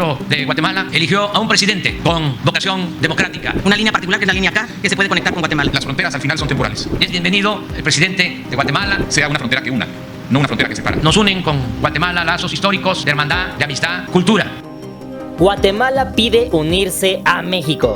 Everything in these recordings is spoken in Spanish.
pueblo de Guatemala eligió a un presidente con vocación democrática. Una línea particular que es la línea K, que se puede conectar con Guatemala. Las fronteras al final son temporales. Es bienvenido el presidente de Guatemala. Sea una frontera que una, no una frontera que separa. Nos unen con Guatemala lazos históricos de hermandad, de amistad, cultura. Guatemala pide unirse a México.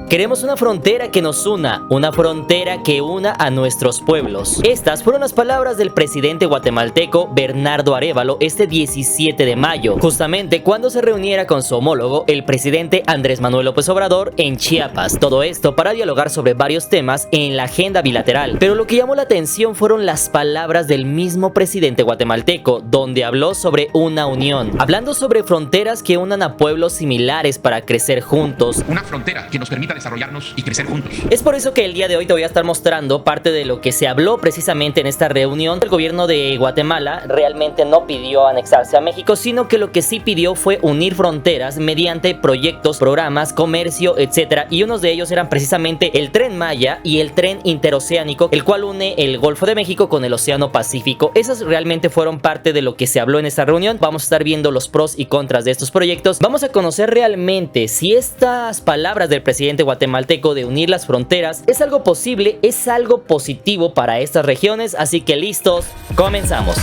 Queremos una frontera que nos una, una frontera que una a nuestros pueblos. Estas fueron las palabras del presidente guatemalteco Bernardo Arévalo este 17 de mayo, justamente cuando se reuniera con su homólogo, el presidente Andrés Manuel López Obrador, en Chiapas. Todo esto para dialogar sobre varios temas en la agenda bilateral. Pero lo que llamó la atención fueron las palabras del mismo presidente guatemalteco, donde habló sobre una unión, hablando sobre fronteras que unan a pueblos similares para crecer juntos. Una frontera que nos permita desarrollarnos y crecer juntos. Es por eso que el día de hoy te voy a estar mostrando parte de lo que se habló precisamente en esta reunión. El gobierno de Guatemala realmente no pidió anexarse a México, sino que lo que sí pidió fue unir fronteras mediante proyectos, programas, comercio, etcétera. Y unos de ellos eran precisamente el Tren Maya y el Tren Interoceánico, el cual une el Golfo de México con el Océano Pacífico. Esas realmente fueron parte de lo que se habló en esta reunión. Vamos a estar viendo los pros y contras de estos proyectos. Vamos a conocer realmente si estas palabras del presidente guatemalteco de unir las fronteras es algo posible, es algo positivo para estas regiones. Así que listos, comenzamos.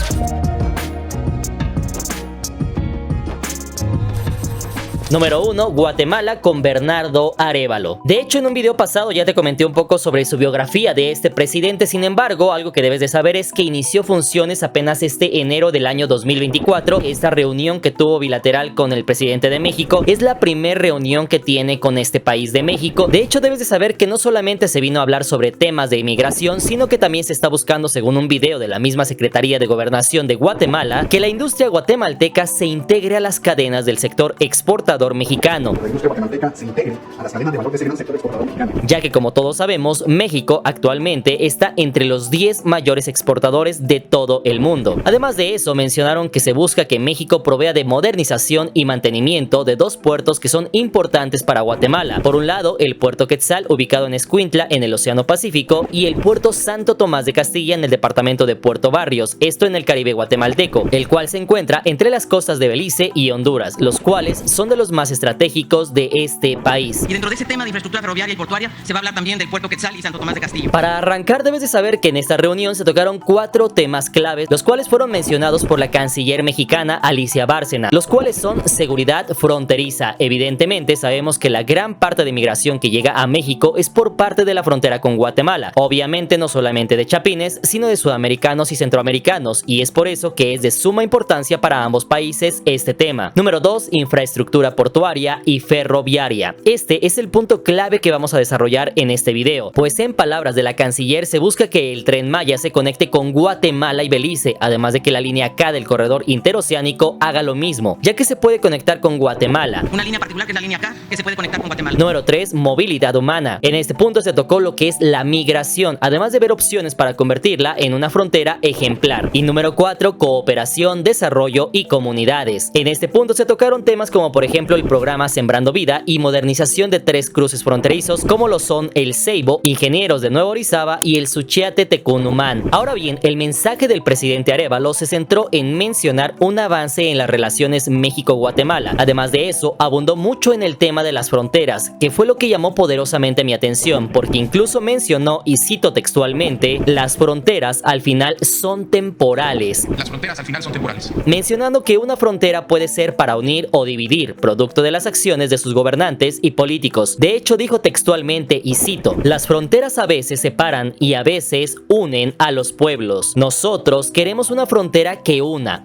Número 1. Guatemala con Bernardo Arévalo. De hecho, en un video pasado ya te comenté un poco sobre su biografía de este presidente. Sin embargo, algo que debes de saber es que inició funciones apenas este enero del año 2024. Esta reunión que tuvo bilateral con el presidente de México es la primera reunión que tiene con este país de México. De hecho, debes de saber que no solamente se vino a hablar sobre temas de inmigración, sino que también se está buscando, según un video de la misma Secretaría de Gobernación de Guatemala, que la industria guatemalteca se integre a las cadenas del sector exportador mexicano. La industria guatemalteca se integre a las cadenas de valor de ese gran sector exportador mexicano. Ya que, como todos sabemos, México actualmente está entre los 10 mayores exportadores de todo el mundo. Además de eso, mencionaron que se busca que México provea de modernización y mantenimiento de dos puertos que son importantes para Guatemala. Por un lado, el puerto Quetzal, ubicado en Escuintla, en el Océano Pacífico, y el puerto Santo Tomás de Castilla, en el departamento de Puerto Barrios, esto en el Caribe guatemalteco, el cual se encuentra entre las costas de Belice y Honduras, los cuales son de los más estratégicos de este país. Y dentro de ese tema de infraestructura ferroviaria y portuaria se va a hablar también del puerto Quetzal y Santo Tomás de Castillo. Para arrancar, debes de saber que en esta reunión se tocaron 4 temas claves, los cuales fueron mencionados por la canciller mexicana Alicia Bárcena, los cuales son seguridad fronteriza. Evidentemente sabemos que la gran parte de migración que llega a México es por parte de la frontera con Guatemala, obviamente no solamente de chapines, sino de sudamericanos y centroamericanos, y es por eso que es de suma importancia para ambos países este tema. Número 2, infraestructura portuaria y ferroviaria. Este es el punto clave que vamos a desarrollar en este video, pues en palabras de la canciller se busca que el Tren Maya se conecte con Guatemala y Belice, además de que la línea K del corredor interoceánico haga lo mismo, ya que se puede conectar con Guatemala. Una línea particular que es la línea K, que se puede conectar con Guatemala. Número 3, movilidad humana. En este punto se tocó lo que es la migración, además de ver opciones para convertirla en una frontera ejemplar. Y número 4, cooperación, desarrollo y comunidades. En este punto se tocaron temas como por ejemplo el programa Sembrando Vida y modernización de 3 cruces fronterizos como lo son el Ceibo, Ingenieros de Nuevo Orizaba y el Suchiate Tecunumán. Ahora bien, el mensaje del presidente Arévalo se centró en mencionar un avance en las relaciones México-Guatemala. Además de eso, abundó mucho en el tema de las fronteras, que fue lo que llamó poderosamente mi atención, porque incluso mencionó, y cito textualmente, las fronteras al final son temporales. Las fronteras al final son temporales. Mencionando que una frontera puede ser para unir o dividir, producto de las acciones de sus gobernantes y políticos. De hecho, dijo textualmente, y cito, las fronteras a veces separan y a veces unen a los pueblos. Nosotros queremos una frontera que una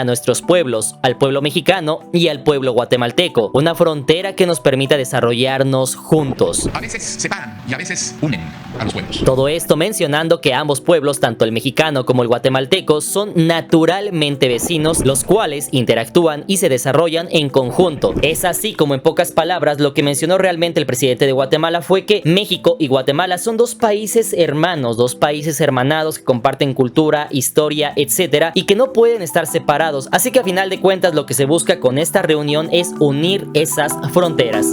a nuestros pueblos, al pueblo mexicano y al pueblo guatemalteco, una frontera que nos permita desarrollarnos juntos. A veces separan y a veces unen a los pueblos. Todo esto mencionando que ambos pueblos, tanto el mexicano como el guatemalteco, son naturalmente vecinos, los cuales interactúan y se desarrollan en conjunto. Es así como, en pocas palabras, lo que mencionó realmente el presidente de Guatemala fue que México y Guatemala son dos países hermanos, dos países hermanados que comparten cultura, historia, etcétera, y que no pueden estar separados. Así que a final de cuentas lo que se busca con esta reunión es unir esas fronteras.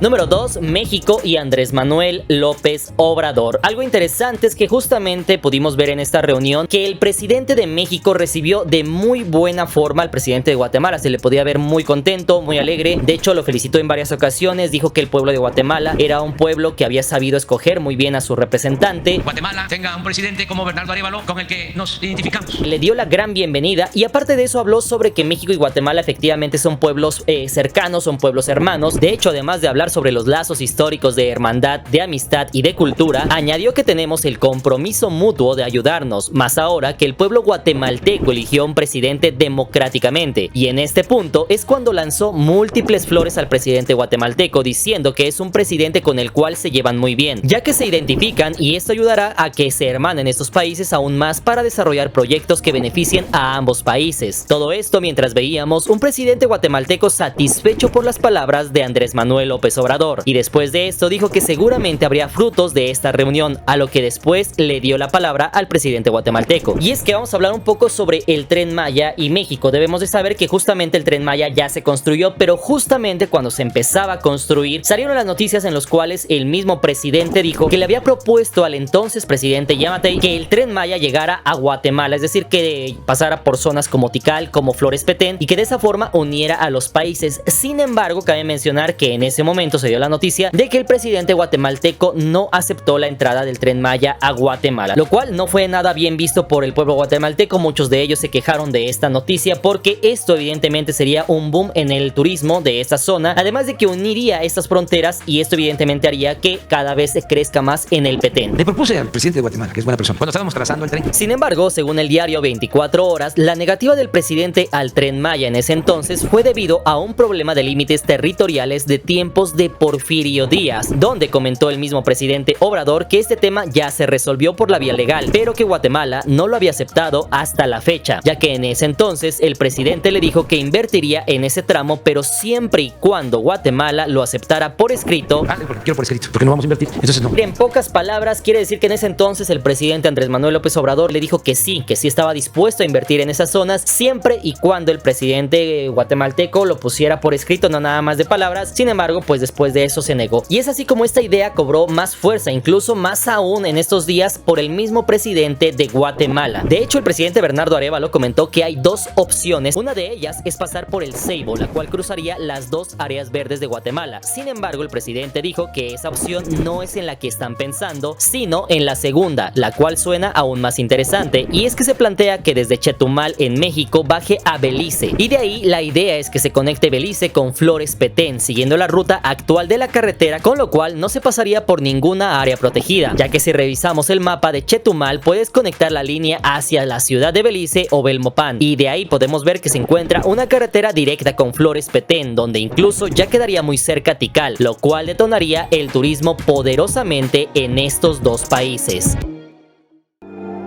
Número 2, México y Andrés Manuel López Obrador. Algo interesante es que justamente pudimos ver en esta reunión que el presidente de México recibió de muy buena forma al presidente de Guatemala. Se le podía ver muy contento, muy alegre. De hecho, lo felicitó en varias ocasiones. Dijo que el pueblo de Guatemala era un pueblo que había sabido escoger muy bien a su representante. Guatemala tenga un presidente como Bernardo Arévalo con el que nos identificamos. Le dio la gran bienvenida y aparte de eso habló sobre que México y Guatemala efectivamente son pueblos cercanos, son pueblos hermanos. De hecho, además de hablar sobre los lazos históricos de hermandad, de amistad y de cultura, añadió que tenemos el compromiso mutuo de ayudarnos, más ahora que el pueblo guatemalteco eligió a un presidente democráticamente. Y en este punto es cuando lanzó múltiples flores al presidente guatemalteco, diciendo que es un presidente con el cual se llevan muy bien, ya que se identifican y esto ayudará a que se hermanen estos países aún más para desarrollar proyectos que beneficien a ambos países. Todo esto mientras veíamos un presidente guatemalteco satisfecho por las palabras de Andrés Manuel López Obrador. Y después de esto dijo que seguramente habría frutos de esta reunión, a lo que después le dio la palabra al presidente guatemalteco. Y es que vamos a hablar un poco sobre el Tren Maya y México. Debemos de saber que justamente el Tren Maya ya se construyó, pero justamente cuando se empezaba a construir salieron las noticias en las cuales el mismo presidente dijo que le había propuesto al entonces presidente Yamatei que el Tren Maya llegara a Guatemala, es decir, que pasara por zonas como Tikal, como Flores Petén, y que de esa forma uniera a los países. Sin embargo, cabe mencionar que en ese momento se dio la noticia de que el presidente guatemalteco no aceptó la entrada del Tren Maya a Guatemala, lo cual no fue nada bien visto por el pueblo guatemalteco. Muchos de ellos se quejaron de esta noticia porque esto evidentemente sería un boom en el turismo de esta zona, además de que uniría estas fronteras y esto evidentemente haría que cada vez se crezca más en el Petén. Le propuse al presidente de Guatemala, que es buena persona, cuando estábamos trazando el tren. Sin embargo, según el diario 24 Horas, la negativa del presidente al Tren Maya en ese entonces fue debido a un problema de límites territoriales de tiempos de Porfirio Díaz, donde comentó el mismo presidente Obrador que este tema ya se resolvió por la vía legal, pero que Guatemala no lo había aceptado hasta la fecha, ya que en ese entonces el presidente le dijo que invertiría en ese tramo, pero siempre y cuando Guatemala lo aceptara por escrito. Porque quiero por escrito, porque no vamos a invertir, entonces no. En pocas palabras, quiere decir que en ese entonces el presidente Andrés Manuel López Obrador le dijo que sí estaba dispuesto a invertir en esas zonas, siempre y cuando el presidente guatemalteco lo pusiera por escrito, no nada más de palabras. Sin embargo, pues después de eso se negó. Y es así como esta idea cobró más fuerza, incluso más aún en estos días por el mismo presidente de Guatemala. De hecho, el presidente Bernardo Arévalo comentó que hay dos opciones. Una de ellas es pasar por el Ceibo, la cual cruzaría las dos áreas verdes de Guatemala. Sin embargo, el presidente dijo que esa opción no es en la que están pensando, sino en la segunda, la cual suena aún más interesante, y es que se plantea que desde Chetumal en México baje a Belice, y de ahí la idea es que se conecte Belice con Flores Petén, siguiendo la ruta actual de la carretera, con lo cual no se pasaría por ninguna área protegida, ya que si revisamos el mapa de Chetumal puedes conectar la línea hacia la ciudad de Belice o Belmopan, y de ahí podemos ver que se encuentra una carretera directa con Flores Petén, donde incluso ya quedaría muy cerca Tikal, lo cual detonaría el turismo poderosamente en estos dos países.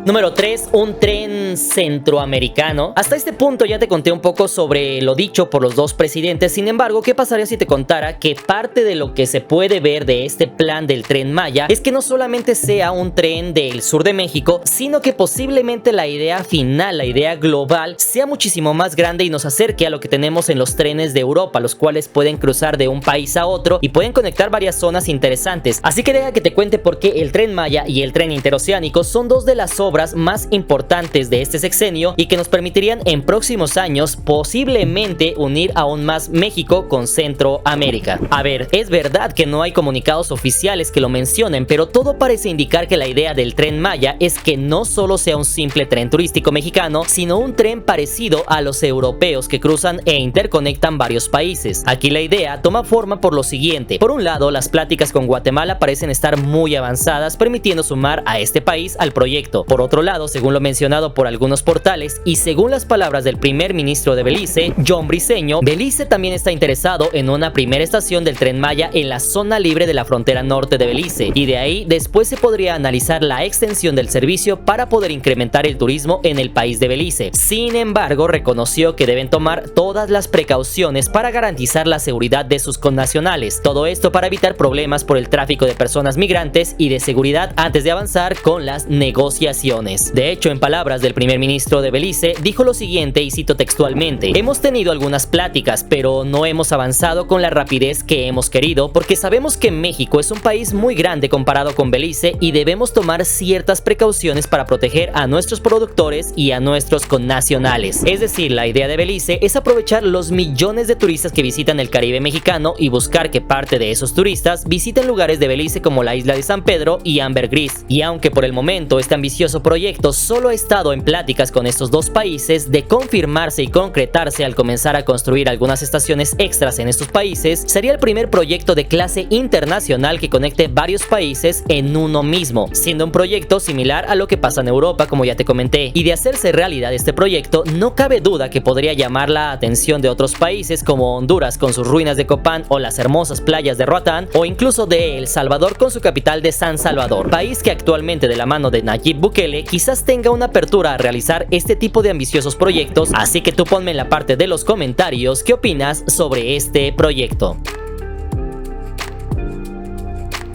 Número 3, un tren centroamericano. Hasta este punto ya te conté un poco sobre lo dicho por los dos presidentes. Sin embargo, ¿qué pasaría si te contara que parte de lo que se puede ver de este plan del Tren Maya es que no solamente sea un tren del sur de México, sino que posiblemente la idea final, la idea global, sea muchísimo más grande y nos acerque a lo que tenemos en los trenes de Europa, los cuales pueden cruzar de un país a otro y pueden conectar varias zonas interesantes? Así que deja que te cuente por qué el Tren Maya y el tren interoceánico son dos de las obras más importantes de este sexenio y que nos permitirían en próximos años posiblemente unir aún más México con Centroamérica. A ver, es verdad que no hay comunicados oficiales que lo mencionen, pero todo parece indicar que la idea del Tren Maya es que no solo sea un simple tren turístico mexicano, sino un tren parecido a los europeos que cruzan e interconectan varios países. Aquí la idea toma forma por lo siguiente. Por un lado, las pláticas con Guatemala parecen estar muy avanzadas, permitiendo sumar a este país al proyecto. Por otro lado, según lo mencionado por algunos portales y según las palabras del primer ministro de Belice, John Briceño, Belice también está interesado en una primera estación del Tren Maya en la zona libre de la frontera norte de Belice, y de ahí después se podría analizar la extensión del servicio para poder incrementar el turismo en el país de Belice. Sin embargo, reconoció que deben tomar todas las precauciones para garantizar la seguridad de sus connacionales, todo esto para evitar problemas por el tráfico de personas migrantes y de seguridad antes de avanzar con las negociaciones. regiones. De hecho, en palabras del primer ministro de Belice, dijo lo siguiente y cito textualmente: hemos tenido algunas pláticas, pero no hemos avanzado con la rapidez que hemos querido porque sabemos que México es un país muy grande comparado con Belice y debemos tomar ciertas precauciones para proteger a nuestros productores y a nuestros connacionales. Es decir, la idea de Belice es aprovechar los millones de turistas que visitan el Caribe mexicano y buscar que parte de esos turistas visiten lugares de Belice como la isla de San Pedro y Ambergris. Y aunque por el momento este ambicioso proyecto solo ha estado en pláticas con estos dos países, de confirmarse y concretarse al comenzar a construir algunas estaciones extras en estos países, sería el primer proyecto de clase internacional que conecte varios países en uno mismo, siendo un proyecto similar a lo que pasa en Europa, como ya te comenté. Y de hacerse realidad este proyecto, no cabe duda que podría llamar la atención de otros países como Honduras con sus ruinas de Copán o las hermosas playas de Roatán, o incluso de El Salvador con su capital de San Salvador, país que actualmente de la mano de Nayib Bukele quizás tenga una apertura a realizar este tipo de ambiciosos proyectos. Así que tú ponme en la parte de los comentarios qué opinas sobre este proyecto.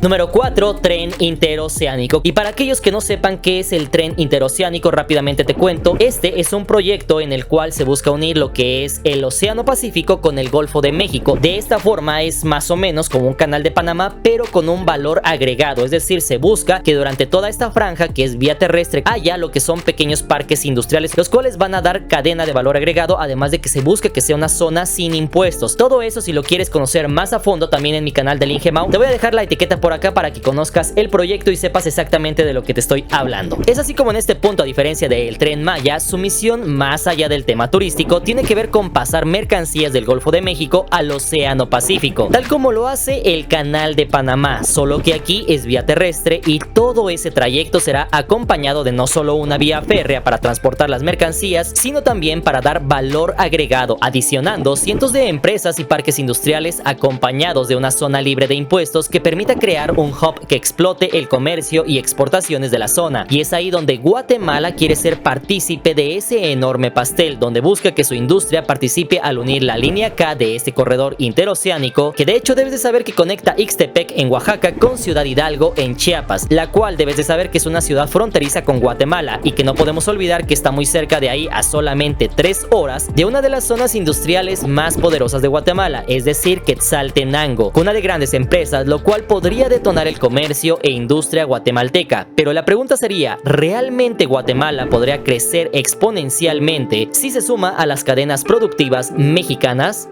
Número 4. Tren interoceánico. Y para aquellos que no sepan qué es el tren interoceánico, rápidamente te cuento. Este es un proyecto en el cual se busca unir lo que es el Océano Pacífico con el Golfo de México. De esta forma es más o menos como un canal de Panamá, pero con un valor agregado. Es decir, se busca que durante toda esta franja, que es vía terrestre, haya lo que son pequeños parques industriales, los cuales van a dar cadena de valor agregado, además de que se busca que sea una zona sin impuestos. Todo eso, si lo quieres conocer más a fondo, también en mi canal del Ingemau, te voy a dejar la etiqueta por acá para que conozcas el proyecto y sepas exactamente de lo que te estoy hablando. Es así como en este punto, a diferencia del Tren Maya, su misión más allá del tema turístico tiene que ver con pasar mercancías del Golfo de México al Océano Pacífico, tal como lo hace el Canal de Panamá, solo que aquí es vía terrestre y todo ese trayecto será acompañado de no solo una vía férrea para transportar las mercancías, sino también para dar valor agregado, adicionando cientos de empresas y parques industriales acompañados de una zona libre de impuestos que permita crear un hub que explote el comercio y exportaciones de la zona. Y es ahí donde Guatemala quiere ser partícipe de ese enorme pastel, donde busca que su industria participe al unir la línea K de este corredor interoceánico, que de hecho debes de saber que conecta Ixtepec en Oaxaca con Ciudad Hidalgo en Chiapas, la cual debes de saber que es una ciudad fronteriza con Guatemala y que no podemos olvidar que está muy cerca de ahí, a solamente 3 horas de una de las zonas industriales más poderosas de Guatemala, es decir, Quetzaltenango, cuna de grandes empresas, lo cual podría detonar el comercio e industria guatemalteca. Pero la pregunta sería, ¿realmente Guatemala podría crecer exponencialmente si se suma a las cadenas productivas mexicanas?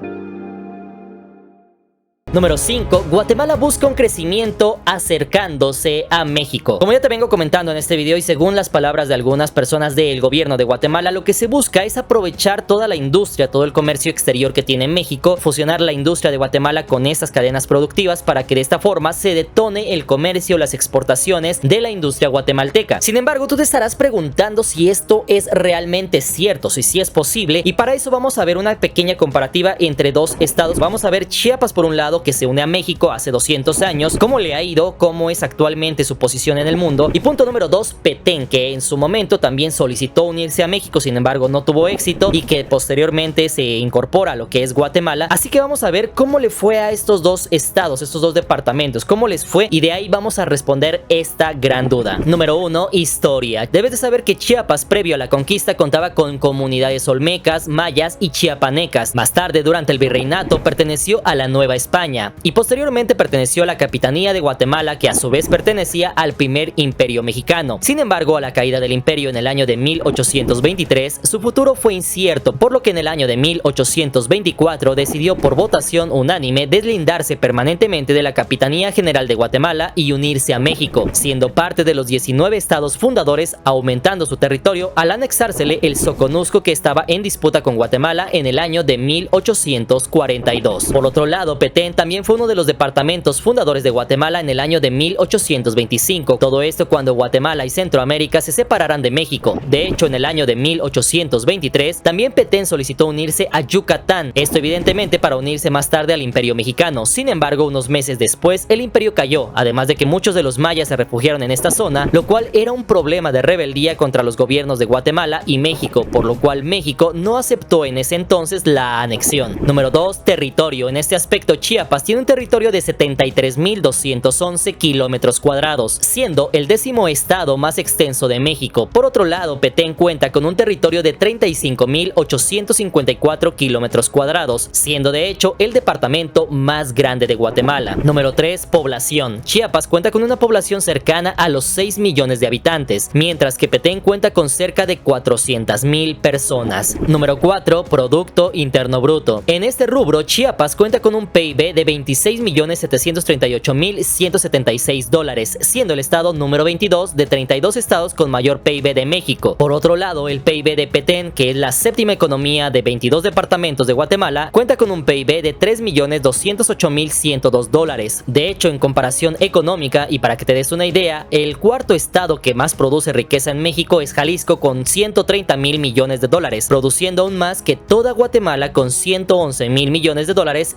Número 5. Guatemala busca un crecimiento acercándose a México. Como ya te vengo comentando en este video y según las palabras de algunas personas del gobierno de Guatemala, lo que se busca es aprovechar toda la industria, todo el comercio exterior que tiene México, fusionar la industria de Guatemala con estas cadenas productivas para que de esta forma se detone el comercio, las exportaciones de la industria guatemalteca. Sin embargo, tú te estarás preguntando si esto es realmente cierto, si es posible, y para eso vamos a ver una pequeña comparativa entre dos estados. Vamos a ver Chiapas por un lado, que se une a México hace 200 años, cómo le ha ido, cómo es actualmente su posición en el mundo. Y punto número 2, Petén, que en su momento también solicitó unirse a México, sin embargo no tuvo éxito y que posteriormente se incorpora a lo que es Guatemala. Así que vamos a ver cómo le fue a estos dos estados, estos dos departamentos, cómo les fue, y de ahí vamos a responder esta gran duda. Número 1, historia. Debes de saber que Chiapas, previo a la conquista, contaba con comunidades olmecas, mayas y chiapanecas. Más tarde, durante el virreinato, perteneció a la Nueva España y posteriormente perteneció a la Capitanía de Guatemala, que a su vez pertenecía al primer imperio mexicano. Sin embargo, a la caída del imperio en el año de 1823, su futuro fue incierto, por lo que en el año de 1824 decidió por votación unánime deslindarse permanentemente de la Capitanía General de Guatemala y unirse a México, siendo parte de los 19 estados fundadores, aumentando su territorio al anexársele el Soconusco, que estaba en disputa con Guatemala en el año de 1842. Por otro lado, Petén también fue uno de los departamentos fundadores de Guatemala en el año de 1825. Todo esto cuando Guatemala y Centroamérica se separaran de México. De hecho, en el año de 1823, también Petén solicitó unirse a Yucatán. Esto evidentemente para unirse más tarde al Imperio Mexicano. Sin embargo, unos meses después, el imperio cayó, además de que muchos de los mayas se refugiaron en esta zona, lo cual era un problema de rebeldía contra los gobiernos de Guatemala y México, por lo cual México no aceptó en ese entonces la anexión. Número 2, territorio. En este aspecto, Chiapas Chiapas tiene un territorio de 73.211 kilómetros cuadrados, siendo el 10º estado más extenso de México. Por otro lado, Petén cuenta con un territorio de 35.854 kilómetros cuadrados, siendo de hecho el departamento más grande de Guatemala. Número 3. Población. Chiapas cuenta con una población cercana a los 6 millones de habitantes, mientras que Petén cuenta con cerca de 400,000 personas. Número 4. Producto Interno Bruto. En este rubro, Chiapas cuenta con un PIB de $26.738.176, siendo el estado número 22 de 32 estados con mayor PIB de México. Por otro lado, el PIB de Petén, que es la séptima economía de 22 departamentos de Guatemala, cuenta con un PIB de $3.208.102. De hecho, en comparación económica, y para que te des una idea, el cuarto estado que más produce riqueza en México es Jalisco con $130,000 millones, produciendo aún más que toda Guatemala con $111,000 millones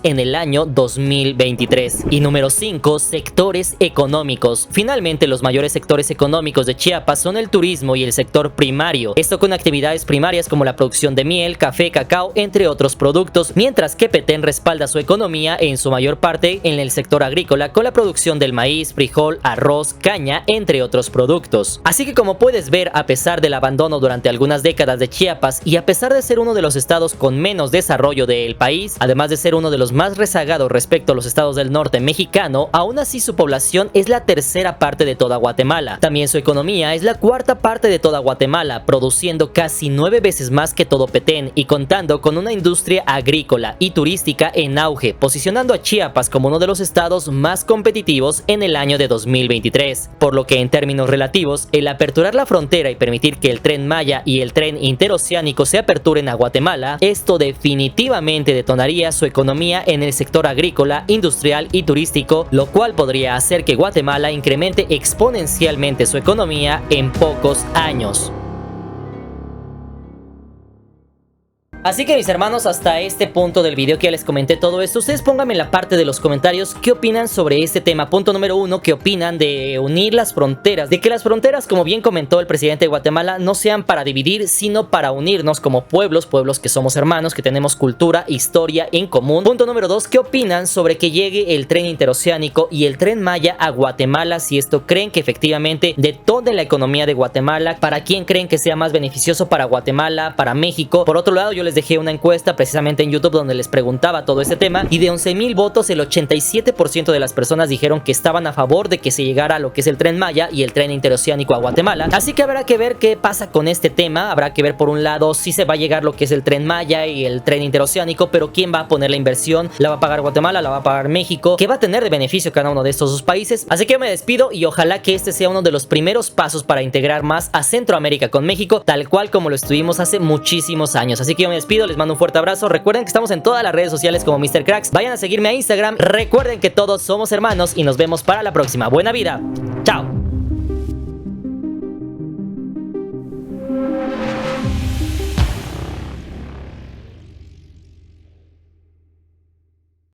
en el año 2023. Y número 5. Sectores económicos. Finalmente, los mayores sectores económicos de Chiapas son el turismo y el sector primario, esto con actividades primarias como la producción de miel, café, cacao, entre otros productos, mientras que Petén respalda su economía en su mayor parte en el sector agrícola con la producción del maíz, frijol, arroz, caña, entre otros productos. Así que como puedes ver, a pesar del abandono durante algunas décadas de Chiapas y a pesar de ser uno de los estados con menos desarrollo del país, además de ser uno de los más rezagados respecto a los estados del norte mexicano, aún así su población es la tercera parte de toda Guatemala. También su economía es la cuarta parte de toda Guatemala, produciendo casi 9 veces más que todo Petén y contando con una industria agrícola y turística en auge, posicionando a Chiapas como uno de los estados más competitivos en el año de 2023. Por lo que en términos relativos, el aperturar la frontera y permitir que el Tren Maya y el Tren Interoceánico se aperturen a Guatemala, esto definitivamente detonaría su economía en el sector agrícola, industrial y turístico, lo cual podría hacer que Guatemala incremente exponencialmente su economía en pocos años. Así que mis hermanos, hasta este punto del video que ya les comenté todo esto, ustedes pónganme en la parte de los comentarios qué opinan sobre este tema. Punto número 1, qué opinan de unir las fronteras, de que las fronteras, como bien comentó el presidente de Guatemala, no sean para dividir, sino para unirnos como pueblos que somos hermanos, que tenemos cultura, historia en común. Punto número 2, qué opinan sobre que llegue el tren interoceánico y el tren Maya a Guatemala, si esto creen que efectivamente detone la economía de Guatemala, para quién creen que sea más beneficioso, para Guatemala, para México. Por otro lado, yo les dejé una encuesta precisamente en YouTube donde les preguntaba todo este tema y de 11,000 votos el 87% de las personas dijeron que estaban a favor de que se llegara a lo que es el tren Maya y el tren interoceánico a Guatemala. Así que habrá que ver qué pasa con este tema. Habrá que ver por un lado si se va a llegar lo que es el tren Maya y el tren interoceánico, pero quién va a poner la inversión. ¿La va a pagar Guatemala? ¿La va a pagar México? ¿Qué va a tener de beneficio cada uno de estos dos países? Así que yo me despido y ojalá que este sea uno de los primeros pasos para integrar más a Centroamérica con México, tal cual como lo estuvimos hace muchísimos años. Así que yo me despido, les mando un fuerte abrazo. Recuerden que estamos en todas las redes sociales como Mr. Cracks. Vayan a seguirme a Instagram. Recuerden que todos somos hermanos y nos vemos para la próxima. Buena vida.